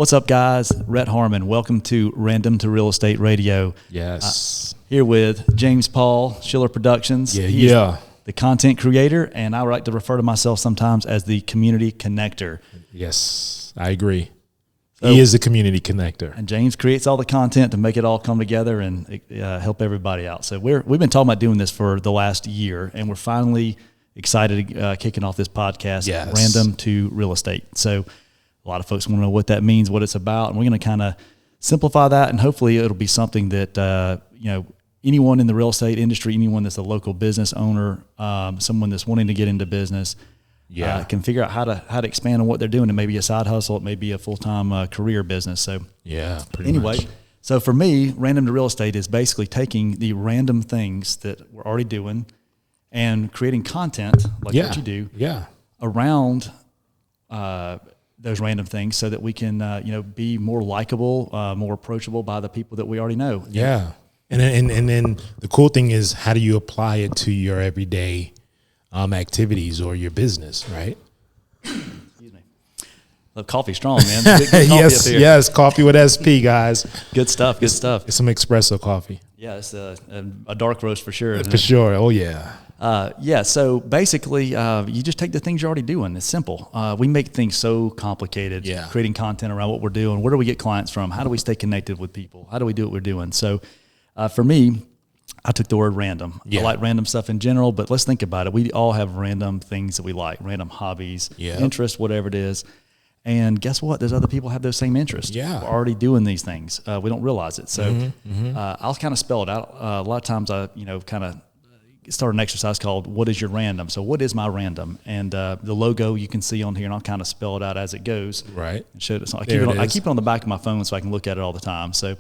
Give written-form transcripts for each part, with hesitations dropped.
What's up, guys? Rett Harmon. Welcome to Random to Real Estate Radio. Yes. Here with James Paul, Schiller Productions. Yeah. The content creator, and I like to refer to myself sometimes as the community connector. Yes, I agree. He is a community connector. And James creates all the content to make it all come together and help everybody out. So we've been talking about doing this for the last year, and we're finally excited kicking off this podcast, Yes. Random to Real Estate. So a lot of folks want to know what that means, what it's about, and we're going to kind of simplify that, and hopefully it'll be something that anyone in the real estate industry, anyone that's a local business owner, someone that's wanting to get into business, can figure out how to expand on what they're doing. It may be a side hustle, it may be a full-time career business. So pretty much. So for me, Random to Real Estate is basically taking the random things that we're already doing and creating content like what you do around those random things, so that we can be more likable, more approachable by the people that we already know. Yeah. And then the cool thing is, how do you apply it to your everyday activities or your business, right? Excuse me. Love coffee strong, man. Good coffee yes, coffee with SP, guys. Good stuff. It's some espresso coffee. Yeah, it's a dark roast for sure. For sure. Oh, yeah. So basically, you just take the things you're already doing. It's simple. We make things so complicated, creating content around what we're doing. Where do we get clients from? How do we stay connected with people? How do we do what we're doing? So for me, I took the word random. I like random stuff in general, but let's think about it. We all have random things that we like, random hobbies, interests, whatever it is. And guess what? There's other people who have those same interests. Yeah. We're already doing these things. We don't realize it. So I'll kind of spell it out. A lot of times I, kind of start an exercise called "What is your random?" So what is my random? And the logo you can see on here, and I'll kind of spell it out as it goes. Right. And show it. So I keep it on the back of my phone so I can look at it all the time. So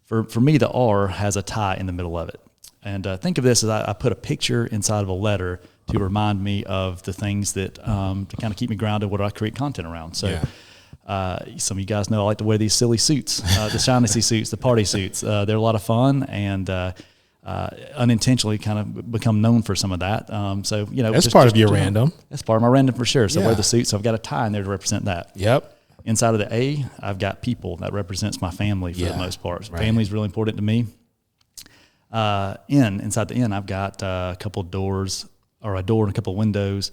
for me, the R has a tie in the middle of it. And think of this as I put a picture inside of a letter to remind me of the things that to kind of keep me grounded, what I create content around. So some of you guys know I like to wear these silly suits, the Shaughnessy suits, the party suits. They're a lot of fun, and unintentionally kind of become known for some of that. That's part of your random. That's part of my random for sure. So I wear the suit, so I've got a tie in there to represent that. Yep. Inside of the A, I've got people. That represents my family for the most part. Right. Family is really important to me. Inside the N, I've got a couple of doors, or a door and a couple of windows.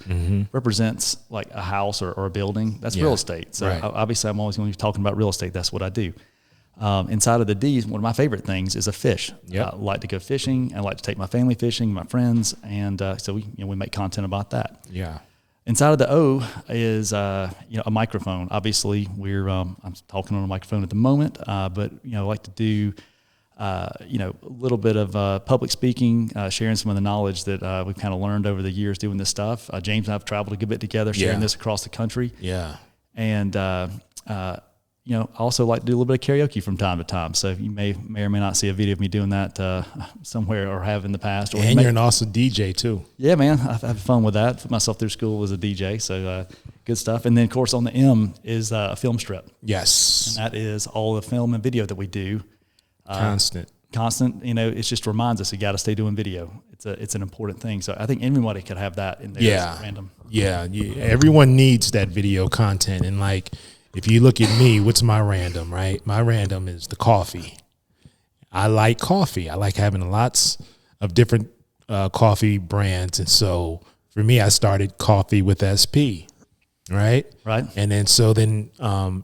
Represents like a house or a building. That's real estate. So obviously I'm always going to be talking about real estate. That's what I do. Inside of the D, one of my favorite things is a fish. I like to go fishing. I like to take my family fishing, my friends, and so we make content about that. Yeah. Inside of the O is a microphone. Obviously, I'm talking on a microphone at the moment, but I like to do a little bit of public speaking, sharing some of the knowledge that we've kind of learned over the years doing this stuff. James and I have traveled a good bit together, sharing this across the country. Yeah. And I also like to do a little bit of karaoke from time to time. So you may or may not see a video of me doing that somewhere, or have in the past. And you're an awesome DJ too. Yeah, man. I've had fun with that. Put myself through school as a DJ. So good stuff. And then, of course, on the M is a film strip. Yes. And that is all the film and video that we do. Constant. It just reminds us you got to stay doing video. It's an important thing. So I think everybody could have that in there as random. Yeah. Everyone needs that video content. And like, if you look at me, what's my random, right? My random is the coffee. I like coffee. I like having lots of different coffee brands. And so for me, I started coffee with SP, right? Right. And then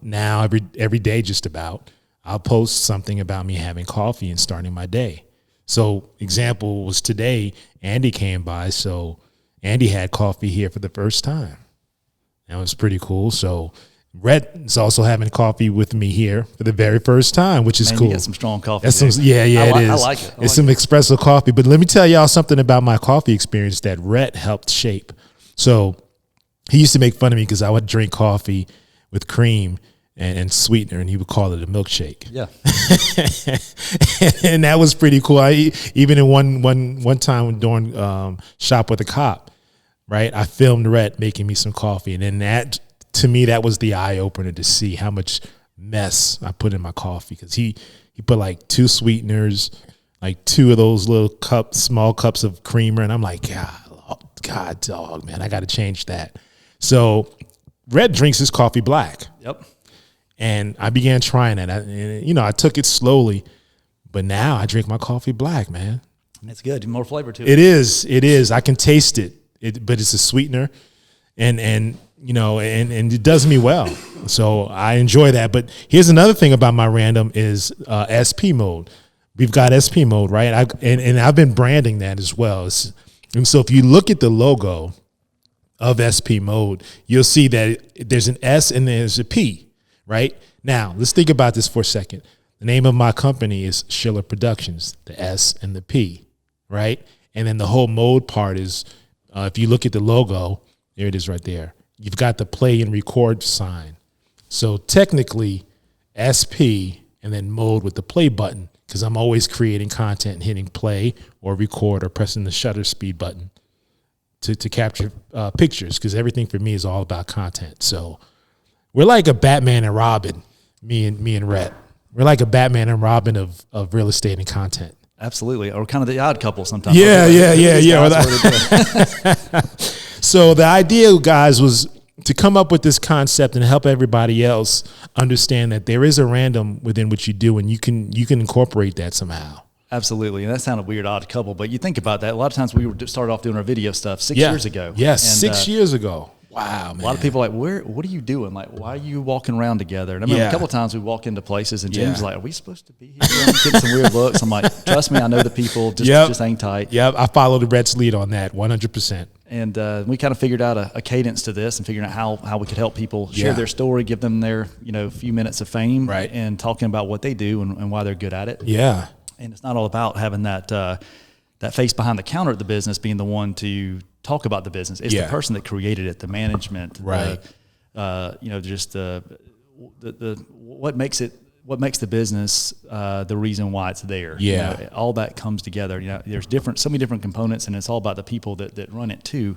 now every day just about, I'll post something about me having coffee and starting my day. So example was today, Andy came by. So Andy had coffee here for the first time. That was pretty cool. So Rett is also having coffee with me here for the very first time, which is cool. You got some strong coffee. It is. I like it. It's some espresso coffee. But let me tell y'all something about my coffee experience that Rett helped shape. So he used to make fun of me because I would drink coffee with cream and sweetener, and he would call it a milkshake. Yeah. And that was pretty cool. Even in one time during Shop with a Cop, right, I filmed Rett making me some coffee, and then that, to me, that was the eye opener to see how much mess I put in my coffee, because he put like 2 sweeteners, like 2 of those little small cups of creamer, and I'm like, God, dog, man, I got to change that. So Rett drinks his coffee black. Yep. And I began trying that. I took it slowly, but now I drink my coffee black, man. It's good. More flavor to it. It is. I can taste it. But it's a sweetener, and it does me well. So I enjoy that. But here's another thing about my random is SP mode. We've got SP mode, right? I've been branding that as well. And so if you look at the logo of SP mode, you'll see that there's an S and there's a P. Right? Now, let's think about this for a second. The name of my company is Schiller Productions, the S and the P, right? And then the whole mode part is, if you look at the logo, there it is right there. You've got the play and record sign. So technically, SP and then mode with the play button, because I'm always creating content and hitting play or record or pressing the shutter speed button to capture pictures, because everything for me is all about content. So we're like a Batman and Robin, me and Rett. We're like a Batman and Robin of real estate and content. Absolutely. Or kind of the odd couple sometimes. Yeah. So the idea, guys, was to come up with this concept and help everybody else understand that there is a random within what you do, and you can incorporate that somehow. Absolutely. And that sounded weird, odd couple, but you think about that. A lot of times we started off doing our video stuff 6 years ago. Yes, and, 6 years ago. Wow, man. A lot of people are like, what are you doing? Like, why are you walking around together? And I remember a couple of times we walk into places and Jim's like, are we supposed to be here? I'm getting some weird looks. I'm like, trust me, I know the people. Just hang tight. Yep, I followed Rett's lead on that 100%. And we kind of figured out a cadence to this and figuring out how we could help people share their story, give them their few minutes of fame, right, and talking about what they do and why they're good at it. Yeah. And it's not all about having that face behind the counter at the business being the one to talk about the business. It's the person that created it, the management, right? Just the what makes the business the reason why it's there. Yeah, all that comes together. There's so many different components, and it's all about the people that run it too.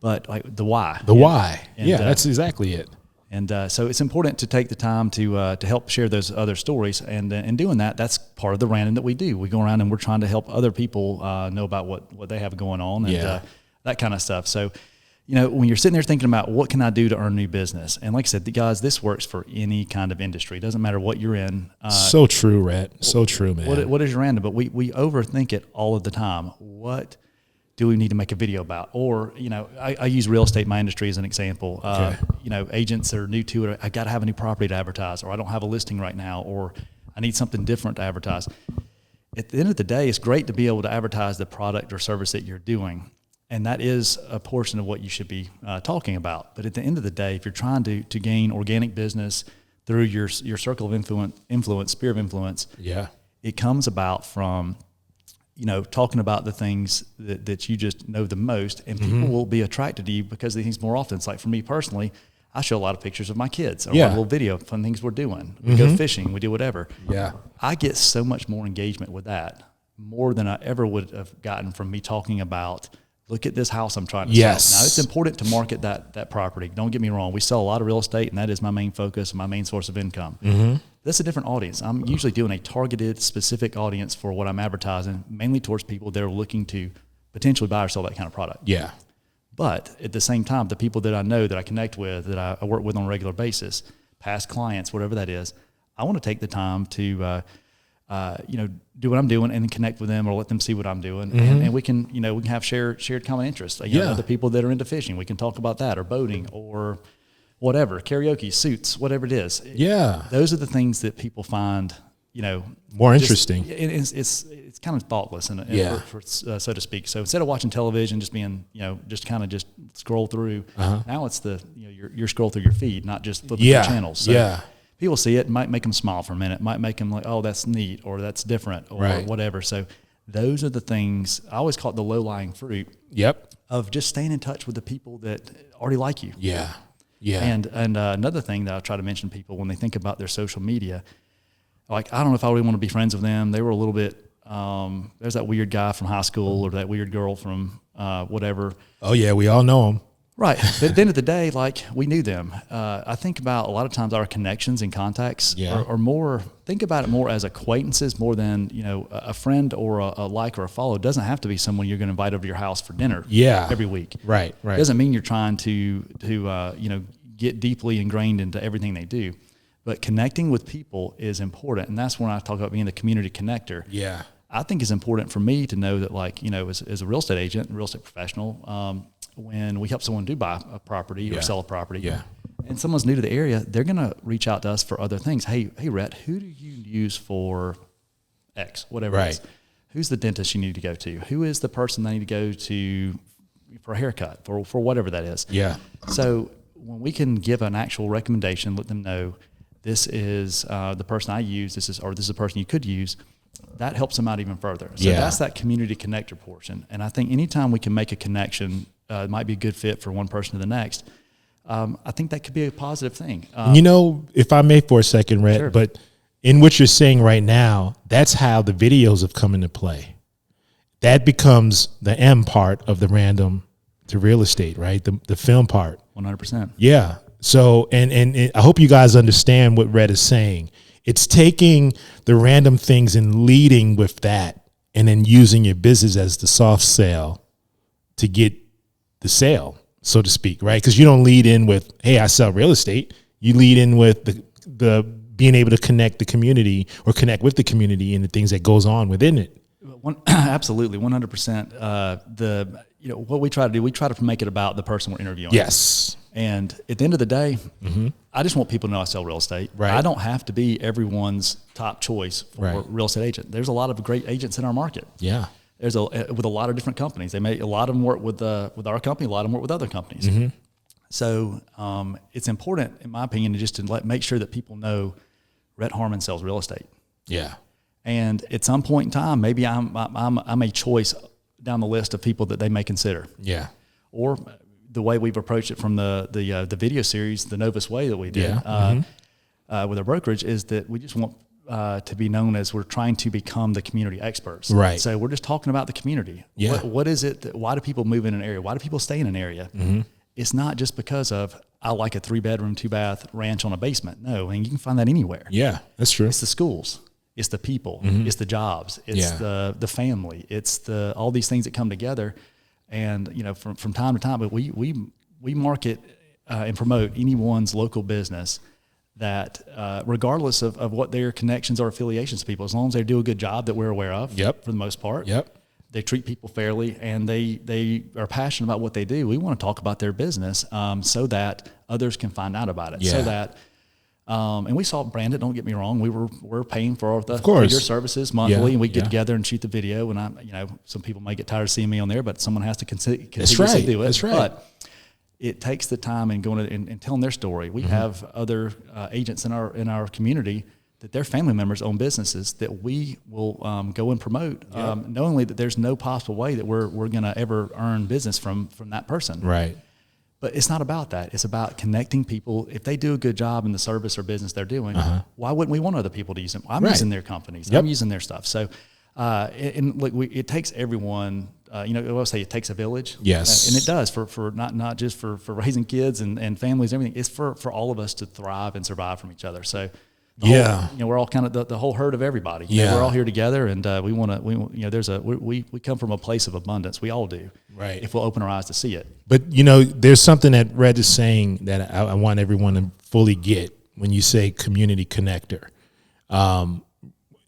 But like the why. Why? That's exactly it. And so it's important to take the time to help share those other stories. And in doing that, that's part of the random that we do. We go around and we're trying to help other people know about what they have going on and that kind of stuff. So, when you're sitting there thinking about what can I do to earn new business? And like I said, guys, this works for any kind of industry. It doesn't matter what you're in. So true, Rett. So true, man. What is your random? But we overthink it all of the time. What do we need to make a video about? Or, I use real estate, my industry, as an example. Agents that are new to it, I got to have a new property to advertise, or I don't have a listing right now, or I need something different to advertise. At the end of the day, it's great to be able to advertise the product or service that you're doing. And that is a portion of what you should be talking about. But at the end of the day, if you're trying to gain organic business through your circle of influence, sphere of influence, it comes about from talking about the things that you just know the most, and people will be attracted to you because of these things more often. It's like for me personally, I show a lot of pictures of my kids or a little video of fun things we're doing. We go fishing, we do whatever. Yeah. I get so much more engagement with that, more than I ever would have gotten from me talking about, look at this house I'm trying to sell. Now, it's important to market that property. Don't get me wrong. We sell a lot of real estate, and that is my main focus and my main source of income. That's a different audience. I'm usually doing a targeted, specific audience for what I'm advertising, mainly towards people that are looking to potentially buy or sell that kind of product. Yeah. But at the same time, the people that I know, that I connect with, that I work with on a regular basis, past clients, whatever that is, I want to take the time to do what I'm doing and connect with them, or let them see what I'm doing. And we can have shared common interests. Other people that are into fishing, we can talk about that, or boating, or whatever, karaoke, suits, whatever it is. Yeah. Those are the things that people find, more interesting. It's kind of thoughtless, so to speak. So instead of watching television, just being, just scroll through, now it's you're scroll through your feed, not just flipping through channels. So people see it, might make them smile for a minute, might make them like, oh, that's neat, or that's different, or whatever. So those are the things, I always call it the low-lying fruit of just staying in touch with the people that already like you. Yeah. Yeah. And another thing that I try to mention to people when they think about their social media, like, I don't know if I really want to be friends with them. They were a little bit, there's that weird guy from high school, or that weird girl from whatever. Oh, yeah, we all know them. Right. But at the end of the day, like, we knew them. I think about a lot of times our connections and contacts are more, think about it more as acquaintances more than, a friend or a like or a follow. It doesn't have to be someone you're going to invite over to your house for dinner every week. Right, right. It doesn't mean you're trying to get deeply ingrained into everything they do. but connecting with people is important. And that's when I talk about being the community connector. Yeah. I think it's important for me to know that, like, you know, as a real estate agent, real estate professional, when we help someone do buy a property or sell a property, and someone's new to the area, they're going to reach out to us for other things. Hey, Rhett, who do you use for X, whatever it is? Who's the dentist you need to go to? Who is the person they need to go to for a haircut, for whatever that is? Yeah. So when we can give an actual recommendation, let them know this is the person I use, this is the person you could use, that helps them out even further. So that's that community connector portion. And I think anytime we can make a connection, it might be a good fit for one person to the next. I think that could be a positive thing. You know, if I may for a second, Rhett, sure. But in what you're saying right now, that's how the videos have come into play. That becomes the M part of the random to real estate, right? The film part. 100%. Yeah. So, and I hope you guys understand what Rhett is saying. It's taking the random things and leading with that, and then using your business as the soft sale to get the sale, so to speak, right? Because you don't lead in with, hey, I sell real estate. You lead in with the being able to connect the community or connect with the community and the things that goes on within it. Absolutely, 100%. What we try to do, we try to make it about the person we're interviewing. Yes. And at the end of the day, I just want people to know I sell real estate. Right. I don't have to be everyone's top choice for a real estate agent. There's a lot of great agents in our market. Yeah. There's with a lot of different companies. A lot of them work with our company. A lot of them work with other companies. So it's important, in my opinion, to make sure that people know Rhett Harmon sells real estate. Yeah. And at some point in time, maybe I'm a choice down the list of people that they may consider. Yeah. Or the way we've approached it from the video series, the Novus Way that we did with our brokerage, is that we just want to be known as we're trying to become the community experts. Right. So we're just talking about the community. Yeah. What is it? Why do people move in an area? Why do people stay in an area? It's not just because of, I like a 3-bedroom, 2-bath ranch on a basement. No, I mean, you can find that anywhere. Yeah, that's true. It's the schools. It's the people. It's the jobs. It's the family. It's all these things that come together. And, you know, from time to time, but we market and promote anyone's local business that regardless of what their connections or affiliations to people, as long as they do a good job that we're aware of, for the most part, they treat people fairly, and they are passionate about what they do. We want to talk about their business so that others can find out about it. So that, and we saw branded. Don't get me wrong. We're paying for your services monthly, and we get together and shoot the video. And some people may get tired of seeing me on there, but someone has to continuously do it. That's right. But it takes the time and going and telling their story. We have other agents in our community that their family members own businesses that we will go and promote, knowingly that there's no possible way that we're going to ever earn business from that person. Right. But it's not about that. It's about connecting people. If they do a good job in the service or business they're doing, why wouldn't we want other people to use them? I'm using their companies. I'm using their stuff. So, and look, it takes everyone. I always say it takes a village. Yes. And it does for not just for raising kids and families and everything. It's for all of us to thrive and survive from each other. So, we're all kind of the whole herd of everybody. We're all here together, and we want to. We come from a place of abundance. We all do. Right. If we'll open our eyes to see it. But there's something that Rhett is saying that I want everyone to fully get when you say community connector.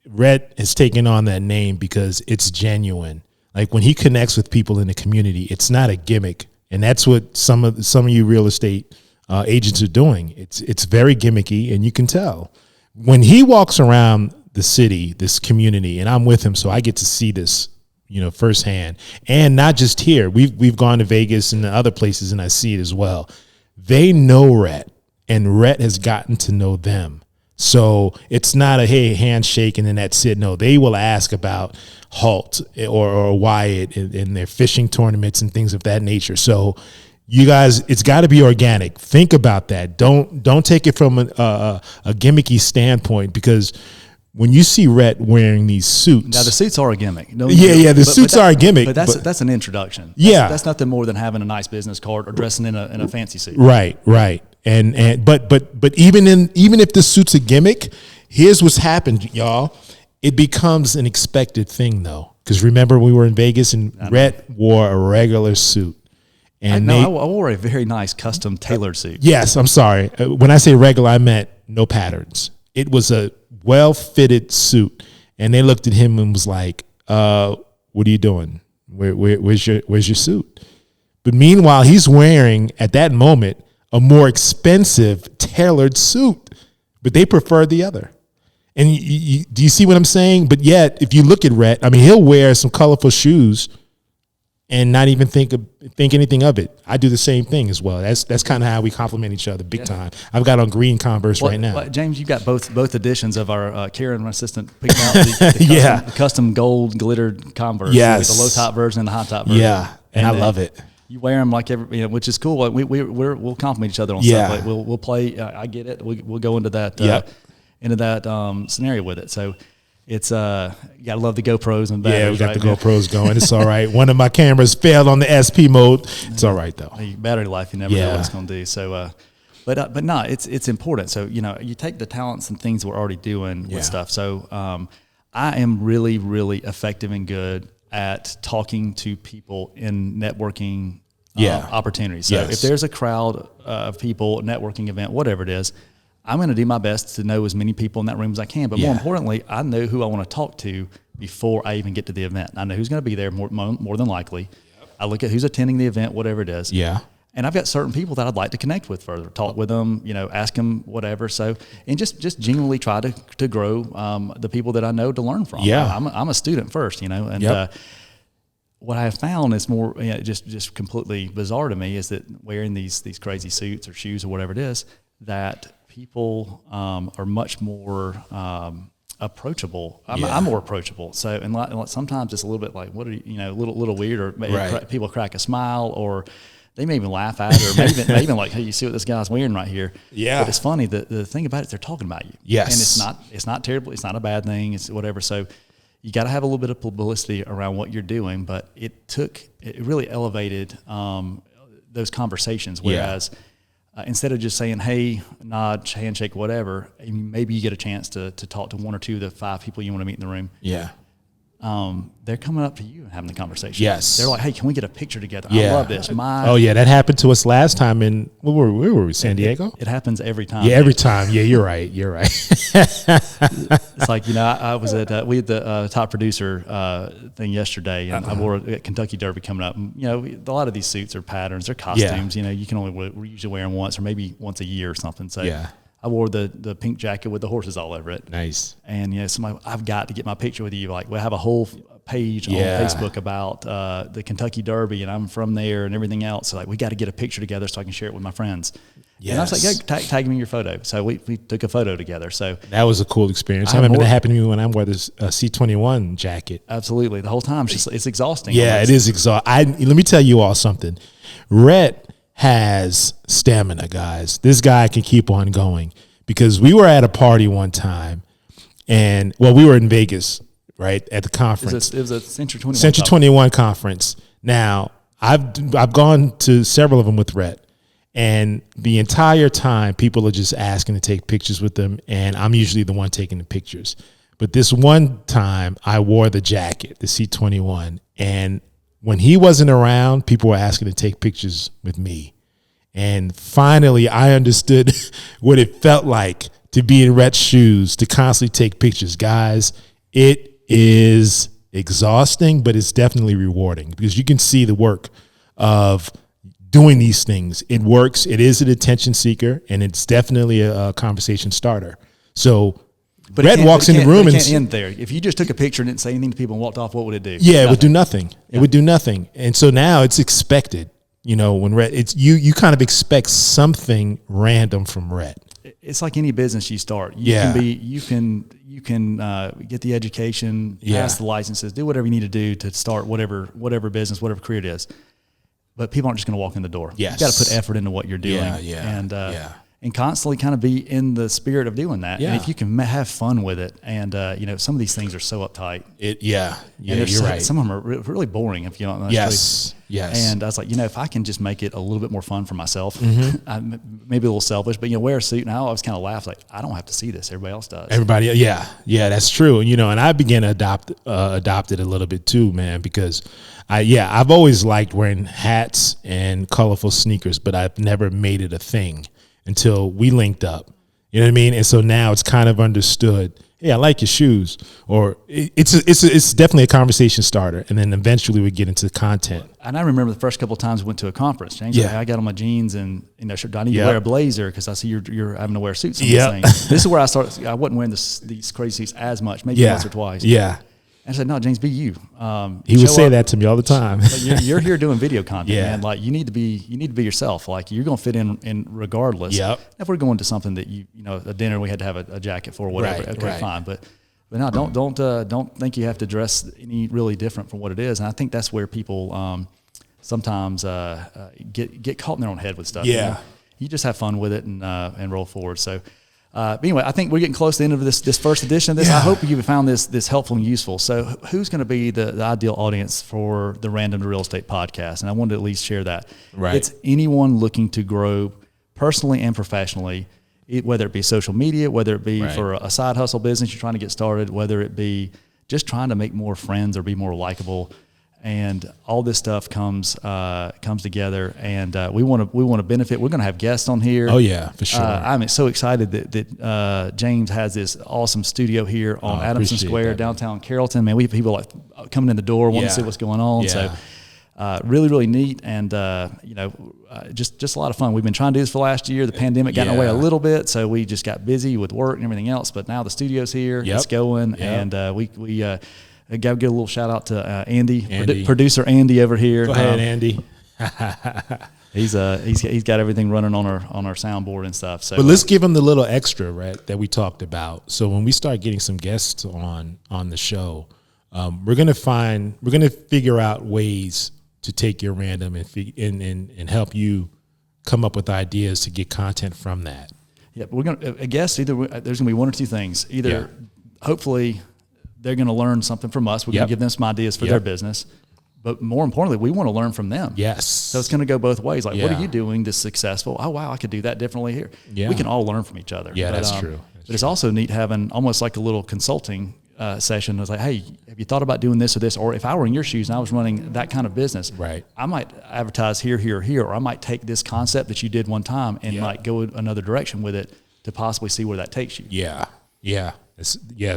Rhett has taken on that name because it's genuine. Like when he connects with people in the community, it's not a gimmick, and that's what some of you real estate agents are doing. It's very gimmicky, and you can tell when he walks around the city, this community, and I'm with him, so I get to see this, firsthand. And not just here. We've gone to Vegas and other places, and I see it as well. They know Rhett, and Rhett has gotten to know them. So it's not a handshake and then that's it. No, they will ask about Halt or Wyatt in their fishing tournaments and things of that nature. So you guys, it's got to be organic. Think about that. Don't take it from a gimmicky standpoint, because when you see Rhett wearing these suits, now the suits are a gimmick. The suits are a gimmick. But that's an introduction. That's nothing more than having a nice business card or dressing in a fancy suit. Right. But even if the suit's a gimmick, here's what's happened, y'all. It becomes an expected thing though, because remember we were in Vegas and Rhett wore a regular suit, And I wore a very nice custom tailored suit. Yes, I'm sorry. When I say regular, I meant no patterns. It was a well-fitted suit. And they looked at him and was like, what are you doing? Where's your suit? But meanwhile, he's wearing, at that moment, a more expensive tailored suit. But they preferred the other. And do you see what I'm saying? But yet, if you look at Rhett, I mean, he'll wear some colorful shoes and not even think anything of it. I do the same thing as well. That's kind of how we complement each other big time. I've got on green Converse right now. James, you got both editions of our Karen, my assistant, picked out the custom gold glittered Converse. With the low top version and the high top version. Yeah, and I love it. You wear them like which is cool. Like we'll compliment each other on stuff. Like we'll play. I get it. We'll go into that scenario with it. So. It's you gotta love the GoPros and batteries. Yeah, we got the GoPros going. It's all right. One of my cameras failed on the SP mode. It's all right though. Battery life, you never know what it's gonna do. So, but no, it's important. So you take the talents and things we're already doing with stuff. So I am really, really effective and good at talking to people in networking opportunities. So if there's a crowd of people, networking event, whatever it is, I'm going to do my best to know as many people in that room as I can. But more importantly, I know who I want to talk to before I even get to the event. I know who's going to be there more than likely. Yep. I look at who's attending the event, whatever it is. Yeah. And I've got certain people that I'd like to connect with further, talk with them, ask them whatever. So, and just genuinely try to grow the people that I know to learn from. Yeah. I'm a student first, and what I have found is more just completely bizarre to me is that wearing these crazy suits or shoes or whatever it is, that people are much more approachable. I'm more approachable. So, and like sometimes it's a little bit like, what are you, a little weird, or maybe people crack a smile, or they may even laugh at it, or maybe even like, hey, you see what this guy's wearing right here? Yeah. But it's funny. The thing about it is they're talking about you. Yes. And it's not terrible. It's not a bad thing. It's whatever. So you got to have a little bit of publicity around what you're doing, but it really elevated those conversations. Whereas instead of just saying, hey, nod, handshake, whatever, maybe you get a chance to talk to one or two of the 5 people you want to meet in the room. Yeah. They're coming up to you and having the conversation. Yes. They're like, hey, can we get a picture together? I love this. That happened to us last time in, where were we, San Diego? It happens every time. Yeah, every time. Yeah, you're right. It's like, I was at, we had the top producer thing yesterday, and I wore a Kentucky Derby coming up. And, a lot of these suits are patterns, they're costumes. You can only usually wear them once or maybe once a year or something. So I wore the pink jacket with the horses all over it. Nice. And somebody, I've got to get my picture with you. Like, we'll have a whole page on Facebook about the Kentucky Derby, and I'm from there and everything else. So like, we got to get a picture together so I can share it with my friends. Yes. And I was like, tag me in your photo. So we took a photo together. So that was a cool experience. I remember that happened to me when I wore this C21 jacket. Absolutely. The whole time, it's exhausting. Yeah, almost. It is exhausting. Let me tell you all something. Rhett has stamina, guys. This guy can keep on going, because we were at a party one time, and we were in Vegas, right, at the conference. It was a Century 21 Century 21 conference. Now, I've gone to several of them with Rhett, and the entire time people are just asking to take pictures with them, and I'm usually the one taking the pictures. But this one time I wore the jacket, the C21, and when he wasn't around, people were asking to take pictures with me. And finally, I understood what it felt like to be in Rhett's shoes, to constantly take pictures. Guys, it is exhausting, but it's definitely rewarding, because you can see the work of doing these things. It works. It is an attention seeker, and it's definitely a conversation starter. So Rhett walks in the room and can't end there. If you just took a picture and didn't say anything to people and walked off, what would it do? Yeah, it would do nothing. It would do nothing. And so now it's expected. When Rhett, it's you kind of expect something random from Rhett. It's like any business you start. You can get the education, pass the licenses, do whatever you need to do to start whatever business, whatever career it is. But people aren't just going to walk in the door. Yes. You got to put effort into what you're doing. and constantly kind of be in the spirit of doing that. Yeah. And if you can have fun with it, and some of these things are so uptight. You're right. Some of them are really boring if you don't know. Yes. And I was like, if I can just make it a little bit more fun for myself, Mm-hmm. maybe a little selfish, but wear a suit. And I always kind of laugh like, I don't have to see this. Everybody else does. That's true. And I began to adopt it a little bit too, man, because I've always liked wearing hats and colorful sneakers, but I've never made it a thing until we linked up. You know what I mean? And so now it's kind of understood. Hey, I like your shoes, or it's definitely a conversation starter, and then eventually we get into content. And I remember the first couple of times we went to a conference. James, I got on my jeans and do I need to wear a blazer because I see you're having to wear suits. This is where I started. I wasn't wearing these crazy suits as much, maybe once or twice. Yeah. And I said, no, James, be you. He would say that to me all the time. You're here doing video content, man. Like you need to be yourself. Like you're going to fit in regardless. Yep. If we're going to something that a dinner we had to have a jacket for, or whatever. Right. Fine. But no, don't think you have to dress any really different from what it is. And I think that's where people sometimes get caught in their own head with stuff. Yeah. You just have fun with it and roll forward. So. But anyway, I think we're getting close to the end of this first edition of this. I hope you found this helpful and useful. So who's going to be the ideal audience for the Random to Real Estate podcast? And I wanted to at least share that. Right. It's anyone looking to grow personally and professionally, whether it be social media, whether it be for a side hustle business you're trying to get started, whether it be just trying to make more friends or be more likable. And all this stuff comes together, and we want to benefit. We're going to have guests on here. Oh yeah, for sure. I'm so excited that James has this awesome studio here on Adamson Square, downtown Carrollton. Man, we have people like coming in the door, want to see what's going on. Yeah. So really, really neat, and just a lot of fun. We've been trying to do this for the last year. The pandemic got in the way a little bit, so we just got busy with work and everything else. But now the studio's here, it's going, and we. I got to give a little shout out to Andy. Producer Andy over here. Go ahead, Andy. He's got everything running on our soundboard and stuff. So, but let's give him the little extra, right, that we talked about. So when we start getting some guests on the show, we're gonna figure out ways to take your random and help you come up with ideas to get content from that. Yeah, but we're gonna. I guess there's gonna be one or two things. Either hopefully they're going to learn something from us. We're going to give them some ideas for their business. But more importantly, we want to learn from them. Yes. So it's going to go both ways. Like, what are you doing that's successful? Oh, wow, I could do that differently here. Yeah. We can all learn from each other. Yeah, that's true. But it's also neat having almost like a little consulting session. It's like, hey, have you thought about doing this or this? Or if I were in your shoes and I was running that kind of business, I might advertise here, or I might take this concept that you did one time and like go another direction with it to possibly see where that takes you. Yeah. Yeah.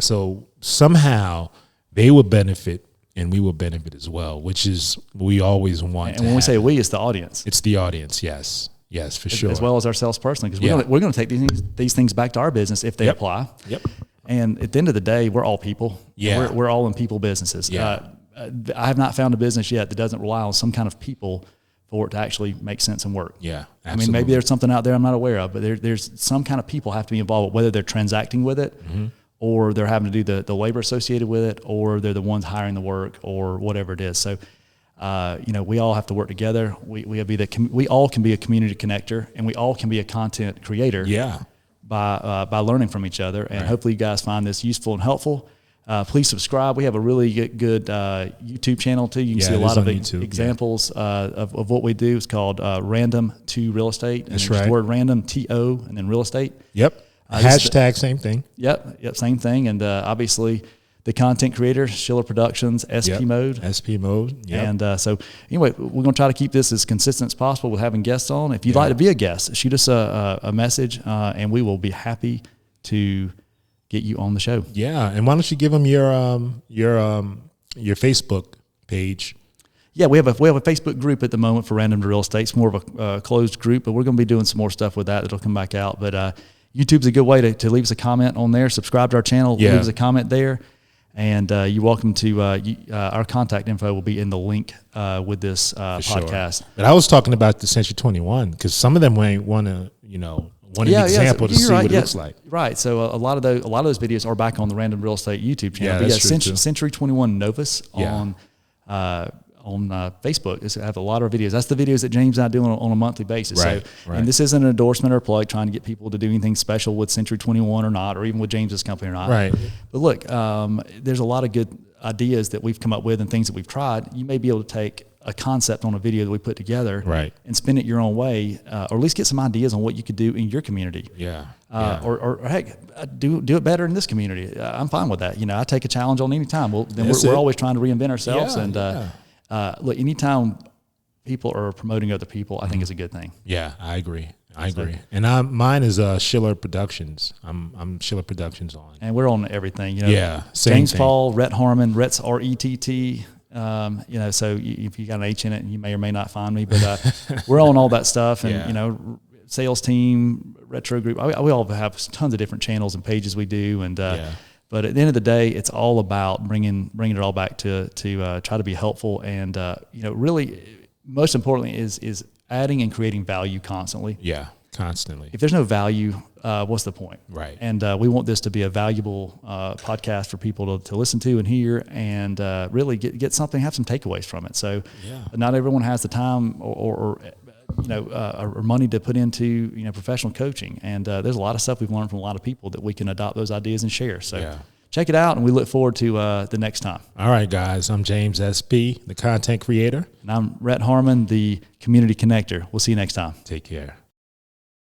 So somehow they will benefit and we will benefit as well, which is we always want. And when we say we, it's the audience. It's the audience. Yes, for sure. As well as ourselves personally, because we're going to take these things back to our business if they apply. Yep. And at the end of the day, we're all people. Yeah. We're all in people businesses. Yeah. I have not found a business yet that doesn't rely on some kind of people for it to actually make sense and work. Yeah, absolutely. I mean, maybe there's something out there I'm not aware of, but there's some kind of people have to be involved, whether they're transacting with it, or they're having to do the labor associated with it, or they're the ones hiring the work, or whatever it is. So, we all have to work together. We all can be a community connector, and we all can be a content creator. Yeah. By learning from each other, and hopefully you guys find this useful and helpful. Please subscribe. We have a really good YouTube channel too. You can see a lot of examples of what we do. It's called Random to Real Estate. And That's right. The word random, TO, and then real estate. Yep. Hashtag same thing. Yep, same thing. And obviously the content creator, Schiller Productions, SP Mode. SP Mode. Yep. And so anyway, we're going to try to keep this as consistent as possible with having guests on. If you'd like to be a guest, shoot us a message, and we will be happy to get you on the show. Yeah, and why don't you give them your Facebook page? Yeah, we have a Facebook group at the moment for Random to Real Estate. It's more of a closed group, but we're going to be doing some more stuff with that. That'll come back out. But YouTube's a good way to leave us a comment on there. Subscribe to our channel. Leave us a comment there. And you're welcome to our contact info will be in the link with this podcast. Sure. But I was talking about the Century 21 because some of them want to, want an example to see what it looks like. Right. So a lot of those videos are back on the Random Real Estate YouTube channel. Yeah, that's true too. Century 21 Novus Facebook. I have a lot of videos. That's the videos that James and I do on a monthly basis. Right, So, and this isn't an endorsement or a plug trying to get people to do anything special with Century 21 or not, or even with James's company or not. Right. But look, there's a lot of good ideas that we've come up with and things that we've tried. You may be able to take a concept on a video that we put together, right, and spin it your own way, or at least get some ideas on what you could do in your community. Yeah. Or heck, do it better in this community. I'm fine with that. I take a challenge on any time. We're always trying to reinvent ourselves. Look, anytime people are promoting other people, I think is a good thing. Yeah, I agree. And mine is Schiller Productions. I'm Schiller Productions on. And we're on everything. Same James thing. Paul, Rett Harmon, Rett's RETT. So if you got an H in it, you may or may not find me, but we're on all that stuff. And sales team, Retro Group. We all have tons of different channels and pages we do. And but at the end of the day, it's all about bringing it all back to try to be helpful. And really, most importantly, is adding and creating value constantly. Yeah, constantly. If there's no value, what's the point? Right. And we want this to be a valuable podcast for people to listen to and hear, and really get something, have some takeaways from it. So not everyone has the time or money to put into professional coaching, and there's a lot of stuff we've learned from a lot of people that we can adopt those ideas and share. So check it out, and we look forward to the next time. All right, guys. I'm James SP, the content creator. And I'm Rett Harmon, the community connector. We'll see you next time. Take care.